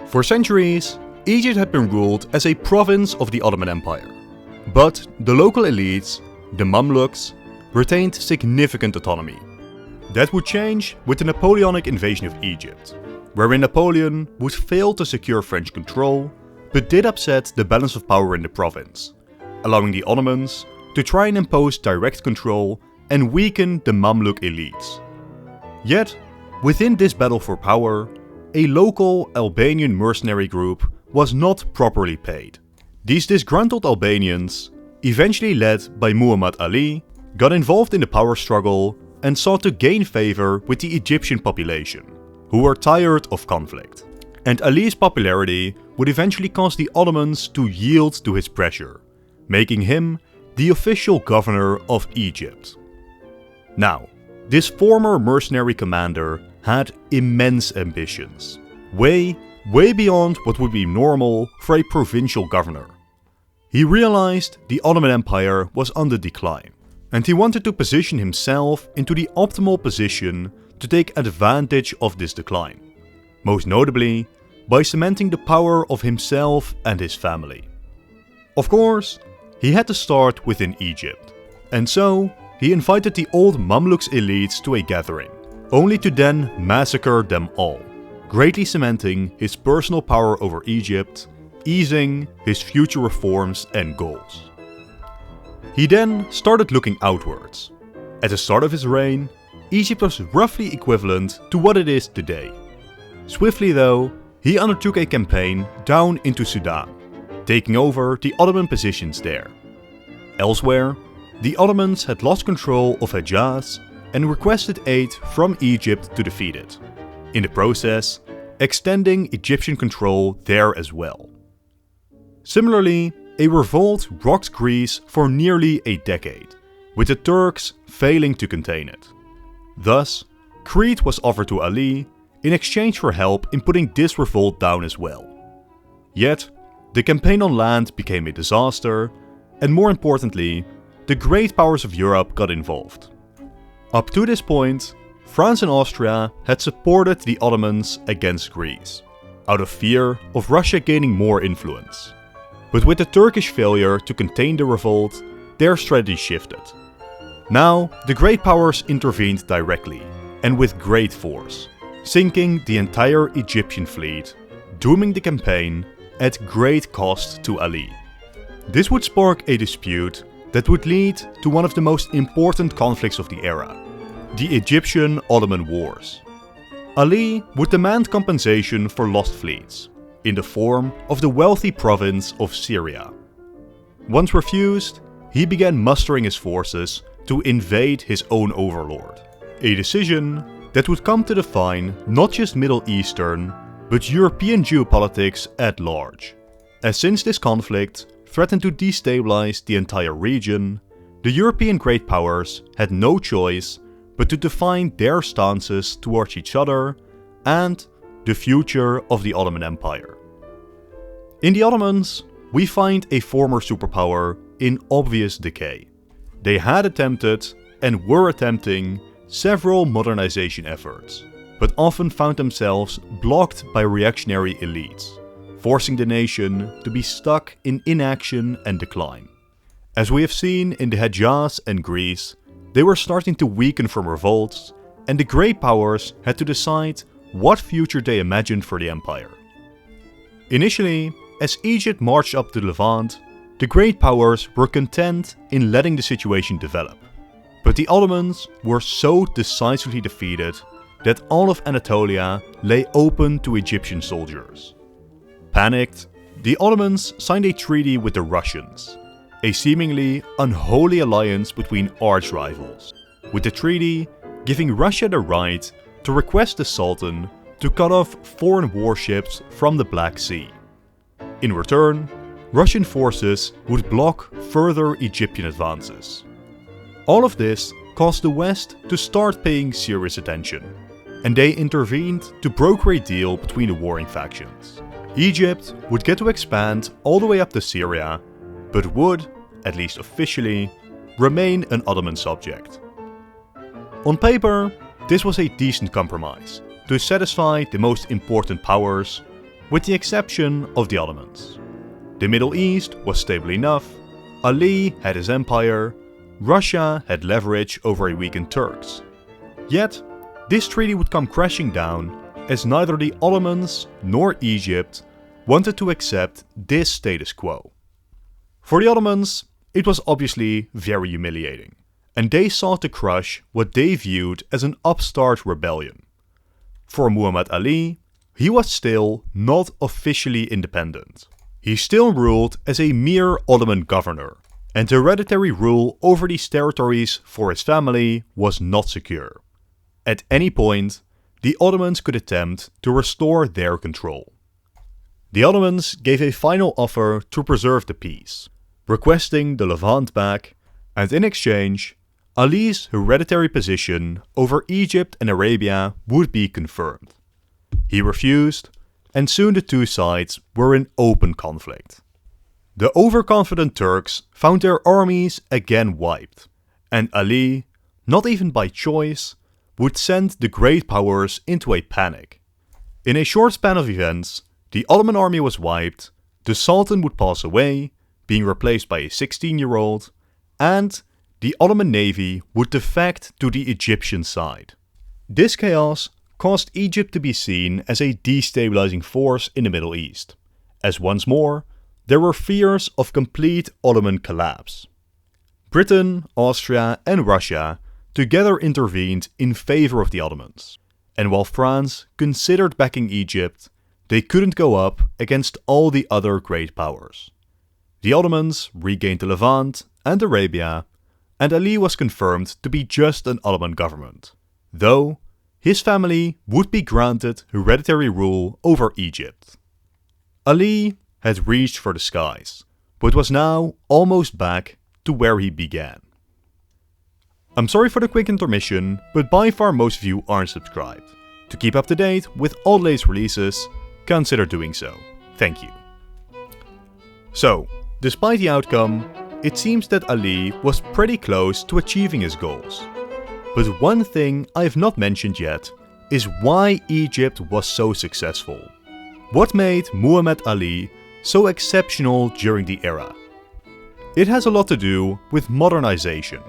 For centuries, Egypt had been ruled as a province of the Ottoman Empire. But the local elites, the Mamluks, retained significant autonomy. That would change with the Napoleonic invasion of Egypt, wherein Napoleon would fail to secure French control, but did upset the balance of power in the province, allowing the Ottomans to try and impose direct control and weaken the Mamluk elites. Yet, within this battle for power, a local Albanian mercenary group was not properly paid. These disgruntled Albanians, eventually led by Muhammad Ali, got involved in the power struggle and sought to gain favor with the Egyptian population, who were tired of conflict. And Ali's popularity would eventually cause the Ottomans to yield to his pressure, making him the official governor of Egypt. Now, this former mercenary commander had immense ambitions, way beyond what would be normal for a provincial governor. He realized the Ottoman Empire was on the decline, and he wanted to position himself into the optimal position to take advantage of this decline, most notably by cementing the power of himself and his family. Of course, he had to start within Egypt, and so he invited the old Mamluks elites to a gathering, only to then massacre them all, greatly cementing his personal power over Egypt, easing his future reforms and goals. He then started looking outwards. At the start of his reign, Egypt was roughly equivalent to what it is today. Swiftly though, he undertook a campaign down into Sudan, taking over the Ottoman positions there. Elsewhere, the Ottomans had lost control of Hejaz and requested aid from Egypt to defeat it, in the process extending Egyptian control there as well. Similarly, a revolt rocked Greece for nearly a decade, with the Turks failing to contain it. Thus, Crete was offered to Ali in exchange for help in putting this revolt down as well. Yet, the campaign on land became a disaster, and more importantly, the great powers of Europe got involved. Up to this point, France and Austria had supported the Ottomans against Greece, out of fear of Russia gaining more influence. But with the Turkish failure to contain the revolt, their strategy shifted. Now, the great powers intervened directly, and with great force, sinking the entire Egyptian fleet, dooming the campaign at great cost to Ali. This would spark a dispute that would lead to one of the most important conflicts of the era, the Egyptian-Ottoman Wars. Ali would demand compensation for lost fleets, in the form of the wealthy province of Syria. Once refused, he began mustering his forces to invade his own overlord, a decision that would come to define not just Middle Eastern, but European geopolitics at large. As since this conflict threatened to destabilize the entire region, the European great powers had no choice but to define their stances towards each other and the future of the Ottoman Empire. In the Ottomans, we find a former superpower in obvious decay. They had attempted, and were attempting, several modernization efforts, but often found themselves blocked by reactionary elites, forcing the nation to be stuck in inaction and decline. As we have seen in the Hejaz and Greece, they were starting to weaken from revolts, and the great powers had to decide what future they imagined for the empire. Initially, as Egypt marched up to the Levant, the great powers were content in letting the situation develop. But the Ottomans were so decisively defeated that all of Anatolia lay open to Egyptian soldiers. Panicked, the Ottomans signed a treaty with the Russians, a seemingly unholy alliance between arch-rivals, with the treaty giving Russia the right to request the Sultan to cut off foreign warships from the Black Sea. In return, Russian forces would block further Egyptian advances. All of this caused the West to start paying serious attention, and they intervened to broker a deal between the warring factions. Egypt would get to expand all the way up to Syria, but would, at least officially, remain an Ottoman subject. On paper, this was a decent compromise to satisfy the most important powers, with the exception of the Ottomans. The Middle East was stable enough, Ali had his empire, Russia had leverage over a weakened Turks. Yet, this treaty would come crashing down as neither the Ottomans nor Egypt wanted to accept this status quo. For the Ottomans, it was obviously very humiliating, and they sought to crush what they viewed as an upstart rebellion. For Muhammad Ali, he was still not officially independent. He still ruled as a mere Ottoman governor, and hereditary rule over these territories for his family was not secure. At any point, the Ottomans could attempt to restore their control. The Ottomans gave a final offer to preserve the peace, requesting the Levant back, and in exchange, Ali's hereditary position over Egypt and Arabia would be confirmed. He refused, and soon the two sides were in open conflict. The overconfident Turks found their armies again wiped, and Ali, not even by choice, would send the great powers into a panic. In a short span of events, the Ottoman army was wiped, the Sultan would pass away, being replaced by a 16-year-old, and the Ottoman navy would defect to the Egyptian side. This chaos caused Egypt to be seen as a destabilizing force in the Middle East, as once more, there were fears of complete Ottoman collapse. Britain, Austria, and Russia together intervened in favor of the Ottomans, and while France considered backing Egypt, they couldn't go up against all the other great powers. The Ottomans regained the Levant and Arabia, and Ali was confirmed to be just an Ottoman government, though his family would be granted hereditary rule over Egypt. Ali had reached for the skies, but was now almost back to where he began. I'm sorry for the quick intermission, but by far most of you aren't subscribed. To keep up to date with all the latest releases, consider doing so. Thank you. So, despite the outcome, it seems that Ali was pretty close to achieving his goals. But one thing I have not mentioned yet is why Egypt was so successful. What made Muhammad Ali so exceptional during the era? It has a lot to do with modernization.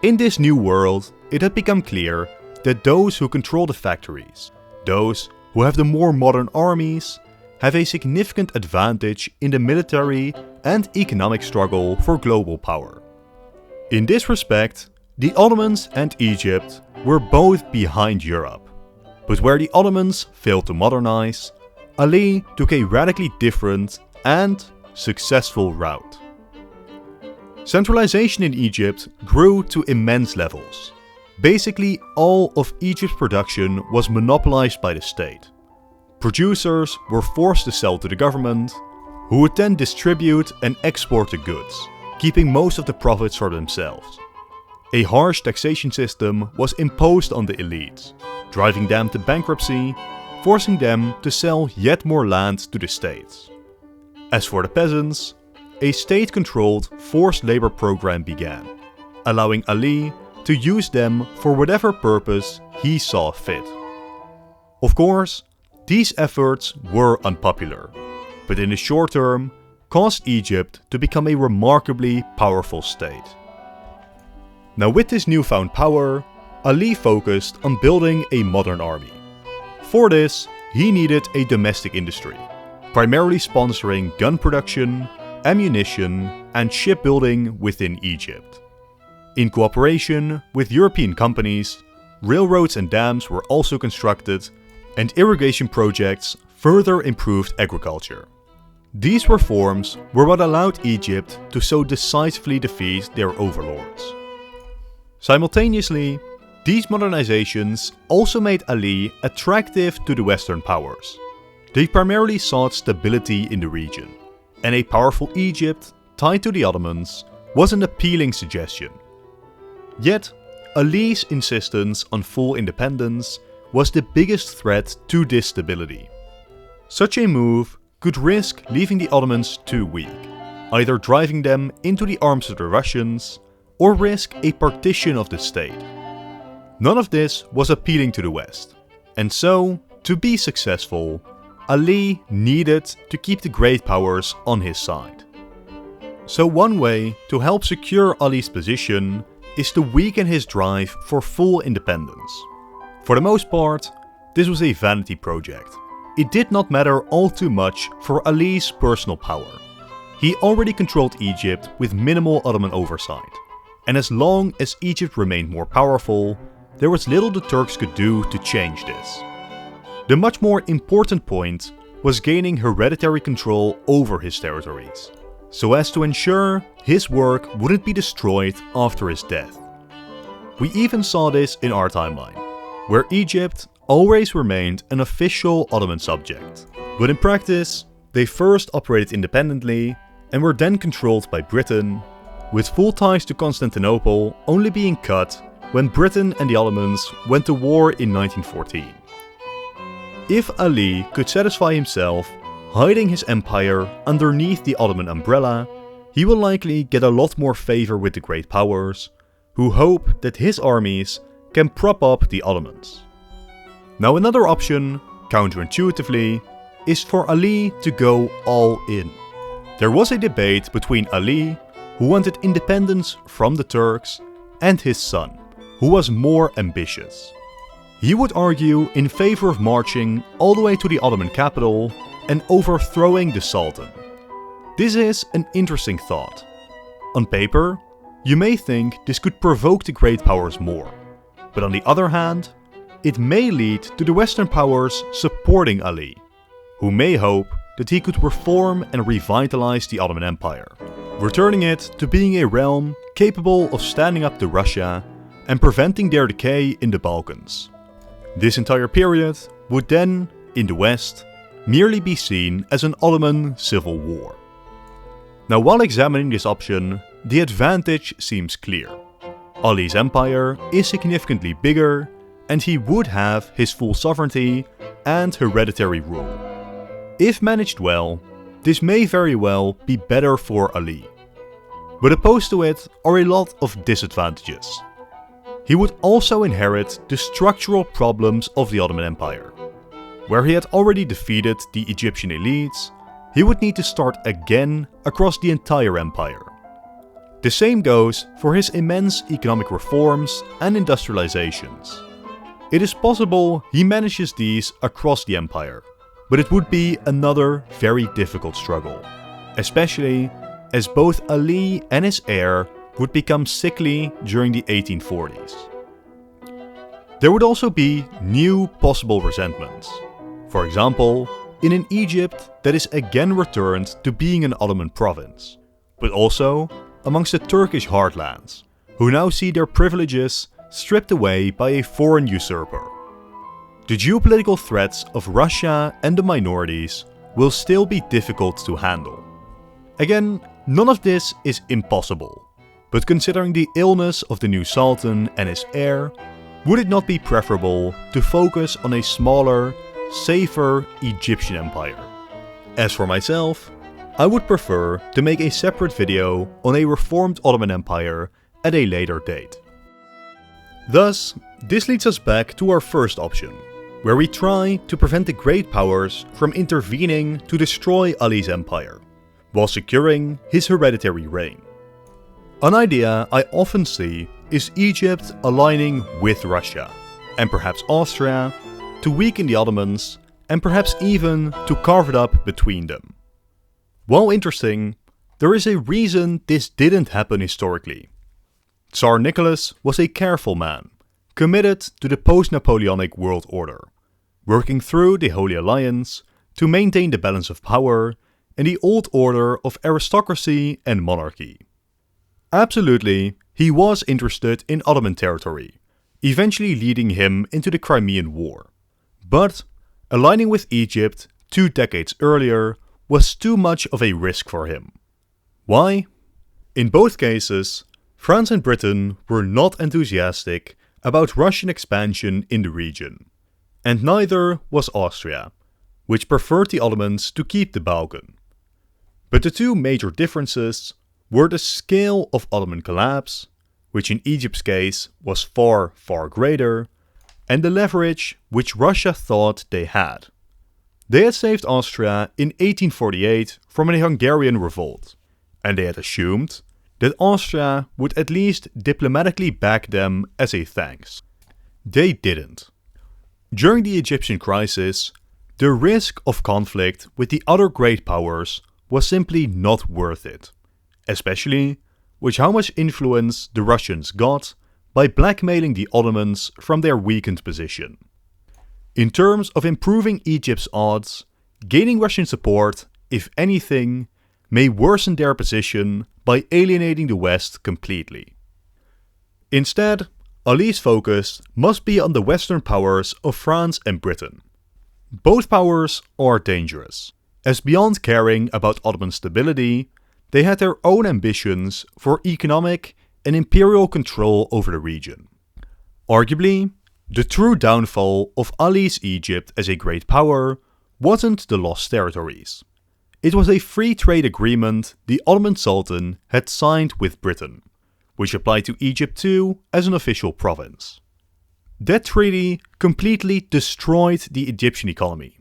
In this new world, it had become clear that those who control the factories, those who have the more modern armies, have a significant advantage in the military and economic struggle for global power. In this respect, the Ottomans and Egypt were both behind Europe, but where the Ottomans failed to modernize, Ali took a radically different and successful route. Centralization in Egypt grew to immense levels. Basically, all of Egypt's production was monopolized by the state. Producers were forced to sell to the government, who would then distribute and export the goods, keeping most of the profits for themselves. A harsh taxation system was imposed on the elites, driving them to bankruptcy, forcing them to sell yet more land to the states. As for the peasants, a state-controlled forced labor program began, allowing Ali to use them for whatever purpose he saw fit. Of course, these efforts were unpopular, but in the short term caused Egypt to become a remarkably powerful state. Now with this newfound power, Ali focused on building a modern army. For this, he needed a domestic industry, primarily sponsoring gun production, ammunition, and shipbuilding within Egypt. In cooperation with European companies, railroads and dams were also constructed, and irrigation projects further improved agriculture. These reforms were what allowed Egypt to so decisively defeat their overlords. Simultaneously, these modernizations also made Ali attractive to the Western powers. They primarily sought stability in the region, and a powerful Egypt tied to the Ottomans was an appealing suggestion. Yet, Ali's insistence on full independence was the biggest threat to this stability. Such a move could risk leaving the Ottomans too weak, either driving them into the arms of the Russians or risk a partition of the state. None of this was appealing to the West, and so, to be successful, Ali needed to keep the great powers on his side. So one way to help secure Ali's position is to weaken his drive for full independence. For the most part, this was a vanity project. It did not matter all too much for Ali's personal power. He already controlled Egypt with minimal Ottoman oversight, and as long as Egypt remained more powerful, there was little the Turks could do to change this. The much more important point was gaining hereditary control over his territories, so as to ensure his work wouldn't be destroyed after his death. We even saw this in our timeline, where Egypt always remained an official Ottoman subject, but in practice, they first operated independently and were then controlled by Britain, with full ties to Constantinople only being cut when Britain and the Ottomans went to war in 1914. If Ali could satisfy himself hiding his empire underneath the Ottoman umbrella, he will likely get a lot more favor with the great powers, who hope that his armies can prop up the Ottomans. Now another option, counterintuitively, is for Ali to go all in. There was a debate between Ali, who wanted independence from the Turks, and his son, who was more ambitious. He would argue in favor of marching all the way to the Ottoman capital and overthrowing the Sultan. This is an interesting thought. On paper, you may think this could provoke the great powers more, but on the other hand, it may lead to the Western powers supporting Ali, who may hope that he could reform and revitalize the Ottoman Empire, returning it to being a realm capable of standing up to Russia and preventing their decay in the Balkans. This entire period would then, in the West, merely be seen as an Ottoman civil war. Now, while examining this option, the advantage seems clear. Ali's empire is significantly bigger, and he would have his full sovereignty and hereditary rule. If managed well, this may very well be better for Ali. But opposed to it are a lot of disadvantages. He would also inherit the structural problems of the Ottoman Empire. Where he had already defeated the Egyptian elites, he would need to start again across the entire empire. The same goes for his immense economic reforms and industrializations. It is possible he manages these across the empire, but it would be another very difficult struggle, especially as both Ali and his heir would become sickly during the 1840s. There would also be new possible resentments. For example, in an Egypt that is again returned to being an Ottoman province, but also amongst the Turkish heartlands, who now see their privileges stripped away by a foreign usurper. The geopolitical threats of Russia and the minorities will still be difficult to handle. Again, none of this is impossible. But considering the illness of the new Sultan and his heir, would it not be preferable to focus on a smaller, safer Egyptian empire? As for myself, I would prefer to make a separate video on a reformed Ottoman Empire at a later date. Thus, this leads us back to our first option, where we try to prevent the great powers from intervening to destroy Ali's empire, while securing his hereditary reign. An idea I often see is Egypt aligning with Russia, and perhaps Austria, to weaken the Ottomans, and perhaps even to carve it up between them. While interesting, there is a reason this didn't happen historically. Tsar Nicholas was a careful man, committed to the post-Napoleonic world order, working through the Holy Alliance to maintain the balance of power and the old order of aristocracy and monarchy. Absolutely, he was interested in Ottoman territory, eventually leading him into the Crimean War. But aligning with Egypt 2 decades earlier was too much of a risk for him. Why? In both cases, France and Britain were not enthusiastic about Russian expansion in the region, and neither was Austria, which preferred the Ottomans to keep the Balkan. But the two major differences were the scale of Ottoman collapse, which in Egypt's case was far, far greater, and the leverage which Russia thought they had. They had saved Austria in 1848 from a Hungarian revolt, and they had assumed that Austria would at least diplomatically back them as a thanks. They didn't. During the Egyptian crisis, the risk of conflict with the other great powers was simply not worth it, especially with how much influence the Russians got by blackmailing the Ottomans from their weakened position. In terms of improving Egypt's odds, gaining Russian support, if anything, may worsen their position by alienating the West completely. Instead, Ali's focus must be on the Western powers of France and Britain. Both powers are dangerous, as beyond caring about Ottoman stability, they had their own ambitions for economic and imperial control over the region. Arguably, the true downfall of Ali's Egypt as a great power wasn't the lost territories. It was a free trade agreement the Ottoman Sultan had signed with Britain, which applied to Egypt too as an official province. That treaty completely destroyed the Egyptian economy.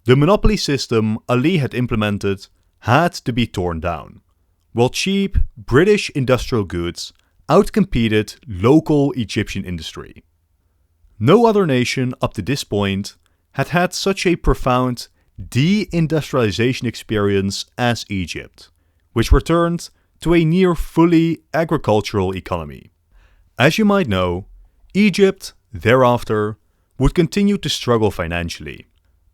The monopoly system Ali had implemented had to be torn down, while cheap British industrial goods outcompeted local Egyptian industry. No other nation up to this point had had such a profound de-industrialization experience as Egypt, which returned to a near fully agricultural economy. As you might know, Egypt, thereafter, would continue to struggle financially,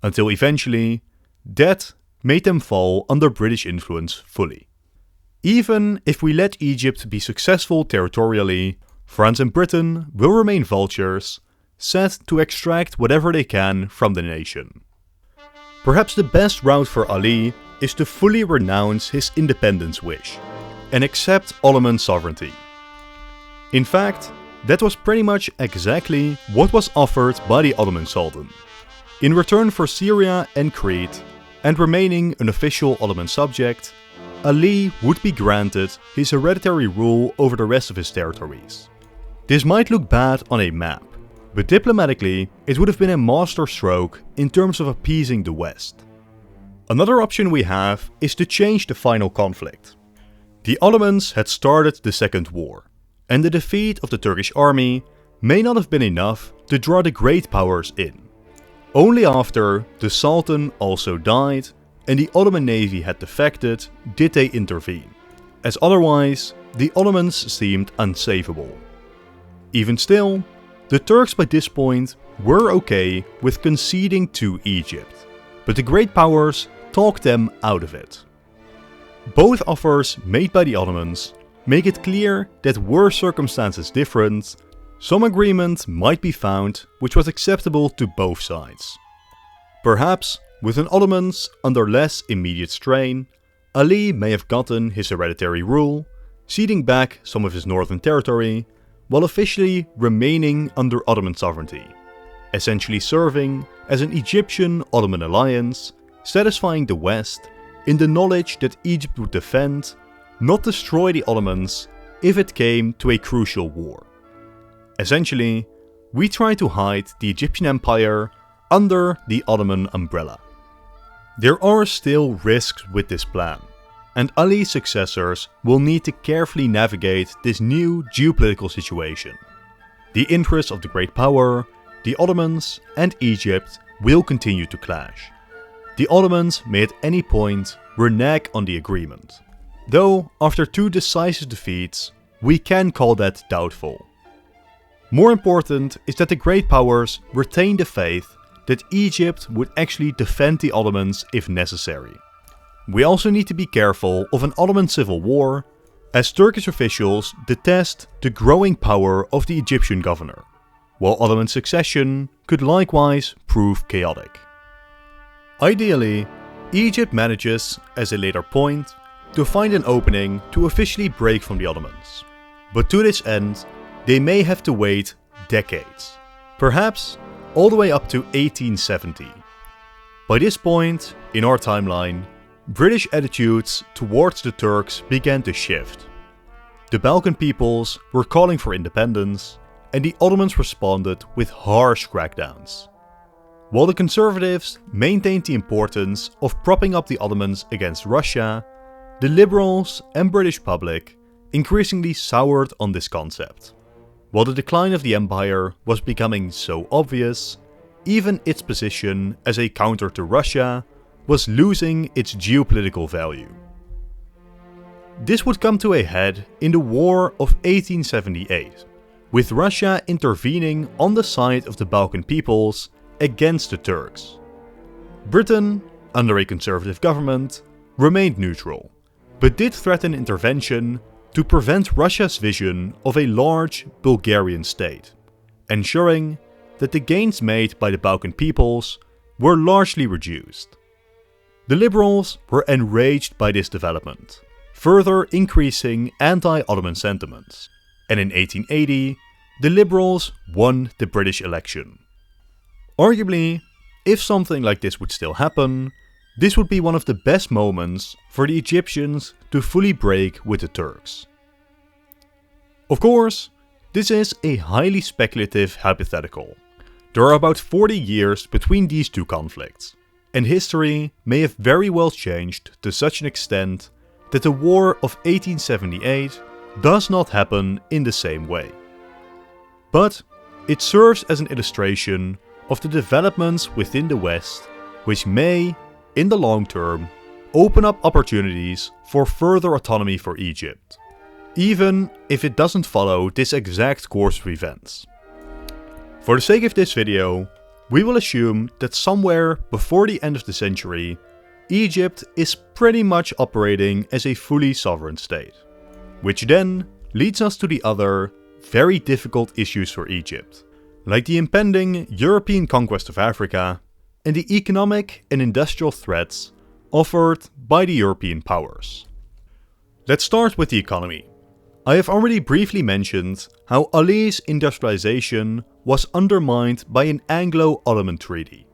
until eventually, debt made them fall under British influence fully. Even if we let Egypt be successful territorially, France and Britain will remain vultures, set to extract whatever they can from the nation. Perhaps the best route for Ali is to fully renounce his independence wish and accept Ottoman sovereignty. In fact, that was pretty much exactly what was offered by the Ottoman Sultan. In return for Syria and Crete, and remaining an official Ottoman subject, Ali would be granted his hereditary rule over the rest of his territories. This might look bad on a map, but diplomatically it would have been a masterstroke in terms of appeasing the West. Another option we have is to change the final conflict. The Ottomans had started the Second War, and the defeat of the Turkish army may not have been enough to draw the great powers in. Only after the Sultan also died and the Ottoman navy had defected did they intervene, as otherwise the Ottomans seemed unsavable. Even still, the Turks by this point were okay with conceding to Egypt, but the great powers talked them out of it. Both offers made by the Ottomans make it clear that were circumstances different, some agreement might be found which was acceptable to both sides. Perhaps, with an Ottomans under less immediate strain, Ali may have gotten his hereditary rule, ceding back some of his northern territory, while officially remaining under Ottoman sovereignty, essentially serving as an Egyptian-Ottoman alliance, satisfying the West in the knowledge that Egypt would defend, not destroy the Ottomans if it came to a crucial war. Essentially, we try to hide the Egyptian Empire under the Ottoman umbrella. There are still risks with this plan, and Ali's successors will need to carefully navigate this new geopolitical situation. The interests of the great power, the Ottomans, and Egypt will continue to clash. The Ottomans may at any point renege on the agreement, though after two decisive defeats, we can call that doubtful. More important is that the great powers retain the faith that Egypt would actually defend the Ottomans if necessary. We also need to be careful of an Ottoman civil war, as Turkish officials detest the growing power of the Egyptian governor, while Ottoman succession could likewise prove chaotic. Ideally, Egypt manages, as a later point, to find an opening to officially break from the Ottomans. But to this end, they may have to wait decades, perhaps all the way up to 1870. By this point, in our timeline, British attitudes towards the Turks began to shift. The Balkan peoples were calling for independence, and the Ottomans responded with harsh crackdowns. While the conservatives maintained the importance of propping up the Ottomans against Russia, the liberals and British public increasingly soured on this concept. While the decline of the empire was becoming so obvious, even its position as a counter to Russia was losing its geopolitical value. This would come to a head in the War of 1878, with Russia intervening on the side of the Balkan peoples against the Turks. Britain, under a conservative government, remained neutral, but did threaten intervention to prevent Russia's vision of a large Bulgarian state, ensuring that the gains made by the Balkan peoples were largely reduced. The liberals were enraged by this development, further increasing anti-Ottoman sentiments, and in 1880, the liberals won the British election. Arguably, if something like this would still happen, this would be one of the best moments for the Egyptians to fully break with the Turks. Of course, this is a highly speculative hypothetical. There are about 40 years between these two conflicts, and history may have very well changed to such an extent that the War of 1878 does not happen in the same way. But it serves as an illustration of the developments within the West, which may, in the long term, open up opportunities for further autonomy for Egypt, even if it doesn't follow this exact course of events. For the sake of this video, we will assume that somewhere before the end of the century, Egypt is pretty much operating as a fully sovereign state, which then leads us to the other, very difficult issues for Egypt, like the impending European conquest of Africa and the economic and industrial threats offered by the European powers. Let's start with the economy. I have already briefly mentioned how Ali's industrialization was undermined by an Anglo-Ottoman treaty.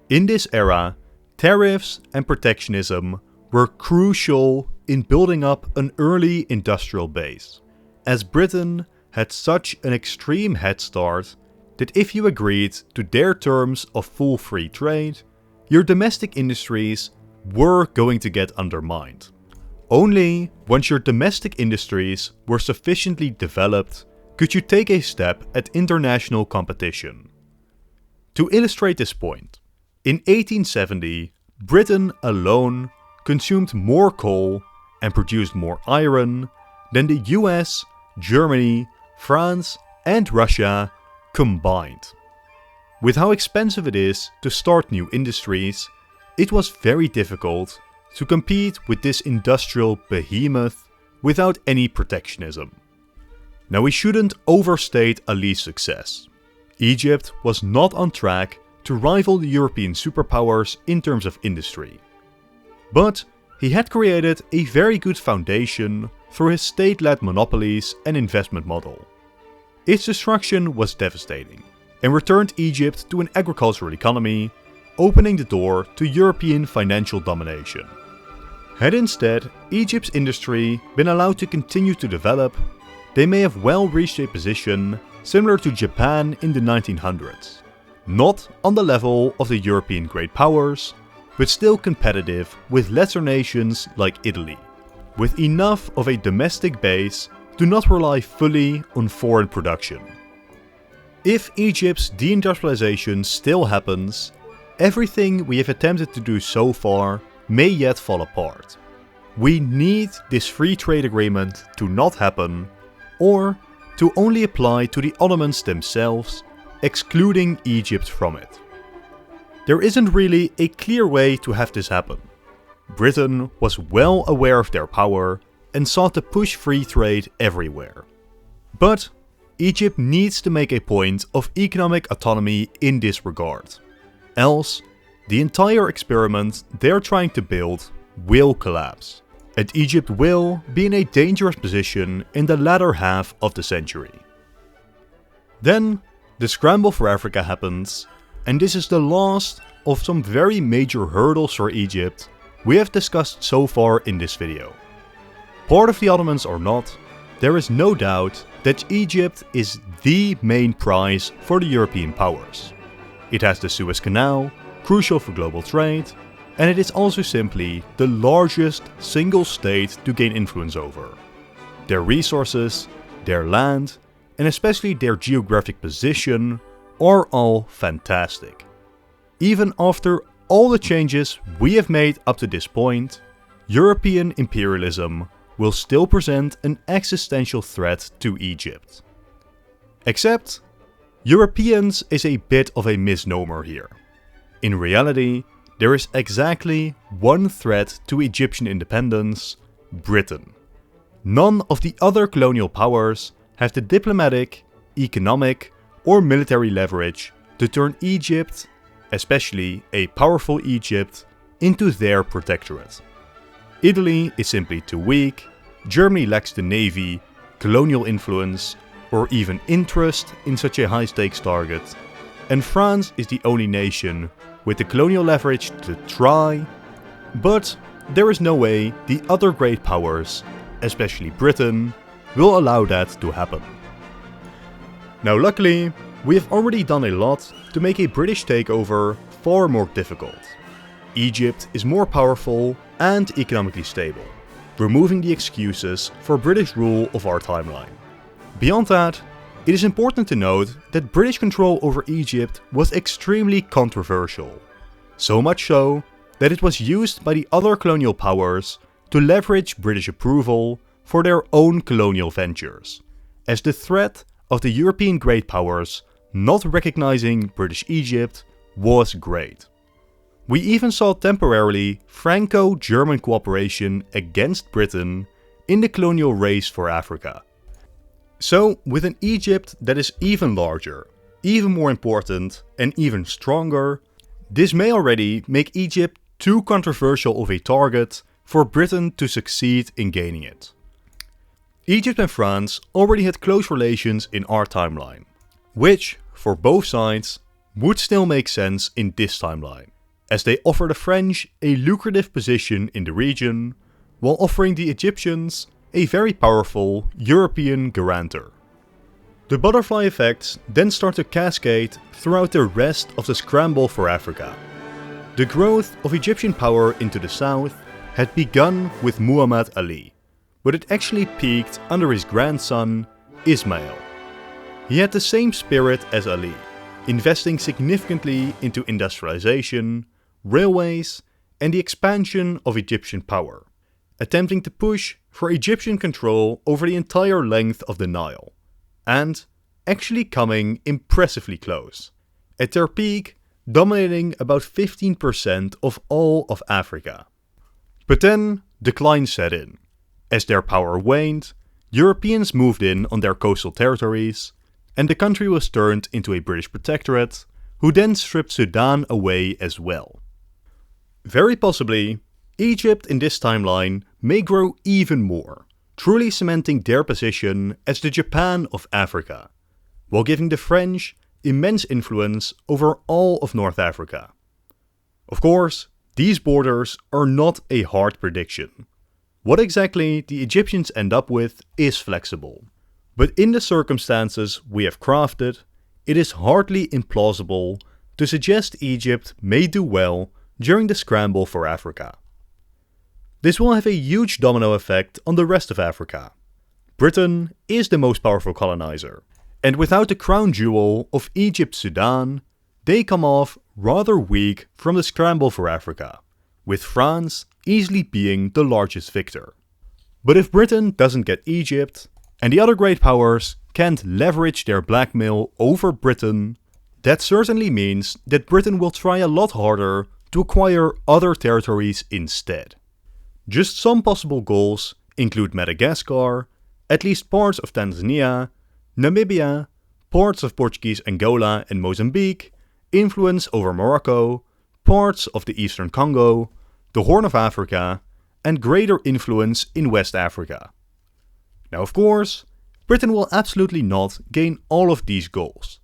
In this era, tariffs and protectionism were crucial in building up an early industrial base, as Britain had such an extreme head start that if you agreed to their terms of full free trade, your domestic industries were going to get undermined. Only once your domestic industries were sufficiently developed could you take a step at international competition. To illustrate this point, in 1870, Britain alone consumed more coal and produced more iron than the US, Germany, France, and Russia combined. With how expensive it is to start new industries, it was very difficult to compete with this industrial behemoth without any protectionism. Now, we shouldn't overstate Ali's success. Egypt was not on track to rival the European superpowers in terms of industry. But he had created a very good foundation through his state-led monopolies and investment model. Its destruction was devastating and returned Egypt to an agricultural economy, opening the door to European financial domination. Had instead Egypt's industry been allowed to continue to develop, they may have well reached a position similar to Japan in the 1900s. Not on the level of the European great powers, but still competitive with lesser nations like Italy, with enough of a domestic base to not rely fully on foreign production. If Egypt's deindustrialization still happens, everything we have attempted to do so far may yet fall apart. We need this free trade agreement to not happen, or to only apply to the Ottomans themselves, excluding Egypt from it. There isn't really a clear way to have this happen. Britain was well aware of their power and sought to push free trade everywhere. But Egypt needs to make a point of economic autonomy in this regard. Else, the entire experiment they're trying to build will collapse, and Egypt will be in a dangerous position in the latter half of the century. Then, the Scramble for Africa happens, and this is the last of some very major hurdles for Egypt we have discussed so far in this video. Part of the Ottomans or not, there is no doubt that Egypt is the main prize for the European powers. It has the Suez Canal, crucial for global trade, and it is also simply the largest single state to gain influence over. Their resources, their land, and especially their geographic position are all fantastic. Even after all the changes we have made up to this point, European imperialism will still present an existential threat to Egypt. Except, Europeans is a bit of a misnomer here. In reality, there is exactly one threat to Egyptian independence: Britain. None of the other colonial powers have the diplomatic, economic, or military leverage to turn Egypt, especially a powerful Egypt, into their protectorate. Italy is simply too weak, Germany lacks the navy, colonial influence, or even interest in such a high-stakes target, and France is the only nation with the colonial leverage to try, but there is no way the other great powers, especially Britain, will allow that to happen. Now luckily, we have already done a lot to make a British takeover far more difficult. Egypt is more powerful and economically stable, removing the excuses for British rule of our timeline. Beyond that, it is important to note that British control over Egypt was extremely controversial. So much so that it was used by the other colonial powers to leverage British approval for their own colonial ventures, as the threat of the European great powers not recognizing British Egypt was great. We even saw temporarily Franco-German cooperation against Britain in the colonial race for Africa. So, with an Egypt that is even larger, even more important, and even stronger, this may already make Egypt too controversial of a target for Britain to succeed in gaining it. Egypt and France already had close relations in our timeline, which, for both sides, would still make sense in this timeline, as they offer the French a lucrative position in the region, while offering the Egyptians a very powerful European guarantor. The butterfly effects then start to cascade throughout the rest of the scramble for Africa. The growth of Egyptian power into the south had begun with Muhammad Ali, but it actually peaked under his grandson, Ismail. He had the same spirit as Ali, investing significantly into industrialization, railways, and the expansion of Egyptian power, attempting to push for Egyptian control over the entire length of the Nile, and actually coming impressively close, at their peak dominating about 15% of all of Africa. But then decline set in. As their power waned, Europeans moved in on their coastal territories, and the country was turned into a British protectorate, who then stripped Sudan away as well. Very possibly, Egypt in this timeline may grow even more, truly cementing their position as the Japan of Africa, while giving the French immense influence over all of North Africa. Of course, these borders are not a hard prediction. What exactly the Egyptians end up with is flexible, but in the circumstances we have crafted, it is hardly implausible to suggest Egypt may do well during the scramble for Africa. This will have a huge domino effect on the rest of Africa. Britain is the most powerful colonizer, and without the crown jewel of Egypt-Sudan, they come off rather weak from the scramble for Africa, with France easily being the largest victor. But if Britain doesn't get Egypt, and the other great powers can't leverage their blackmail over Britain, that certainly means that Britain will try a lot harder to acquire other territories instead. Just some possible goals include Madagascar, at least parts of Tanzania, Namibia, parts of Portuguese Angola and Mozambique, influence over Morocco, parts of the Eastern Congo, the Horn of Africa, and greater influence in West Africa. Now of course, Britain will absolutely not gain all of these goals,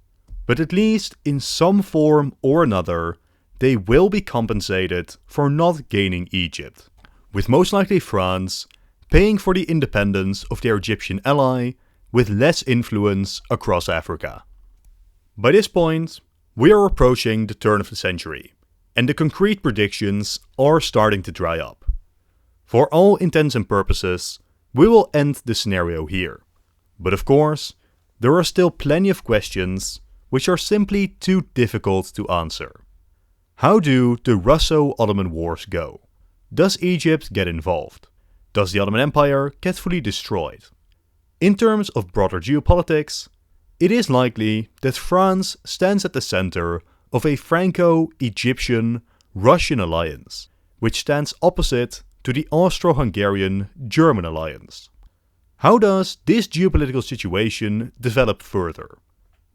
but at least in some form or another, they will be compensated for not gaining Egypt, with most likely France paying for the independence of their Egyptian ally with less influence across Africa. By this point, We are approaching the turn of the century, and the concrete predictions are starting to dry up. For all intents and purposes, we will end the scenario here. But of course, there are still plenty of questions which are simply too difficult to answer. How do the Russo-Ottoman Wars go? Does Egypt get involved? Does the Ottoman Empire get fully destroyed? In terms of broader geopolitics, it is likely that France stands at the center of a Franco-Egyptian-Russian alliance, which stands opposite to the Austro-Hungarian-German alliance. How does this geopolitical situation develop further?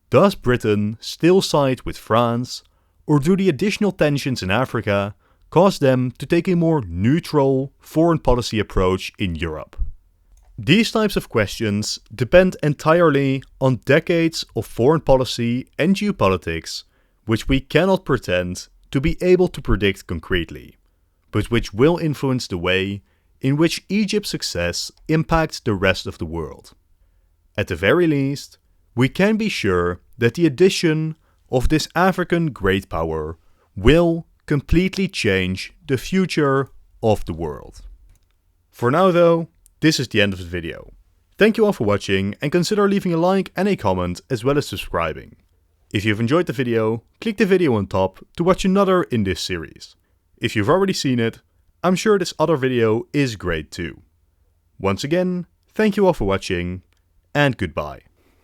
Does Britain still side with France, or do the additional tensions in Africa cause them to take a more neutral foreign policy approach in Europe? These types of questions depend entirely on decades of foreign policy and geopolitics, which we cannot pretend to be able to predict concretely, but which will influence the way in which Egypt's success impacts the rest of the world. At the very least, we can be sure that the addition of this African great power will completely change the future of the world. For now though, this is the end of the video. Thank you all for watching, and consider leaving a like and a comment as well as subscribing. If you've enjoyed the video, click the video on top to watch another in this series. If you've already seen it, I'm sure this other video is great too. Once again, thank you all for watching, and goodbye.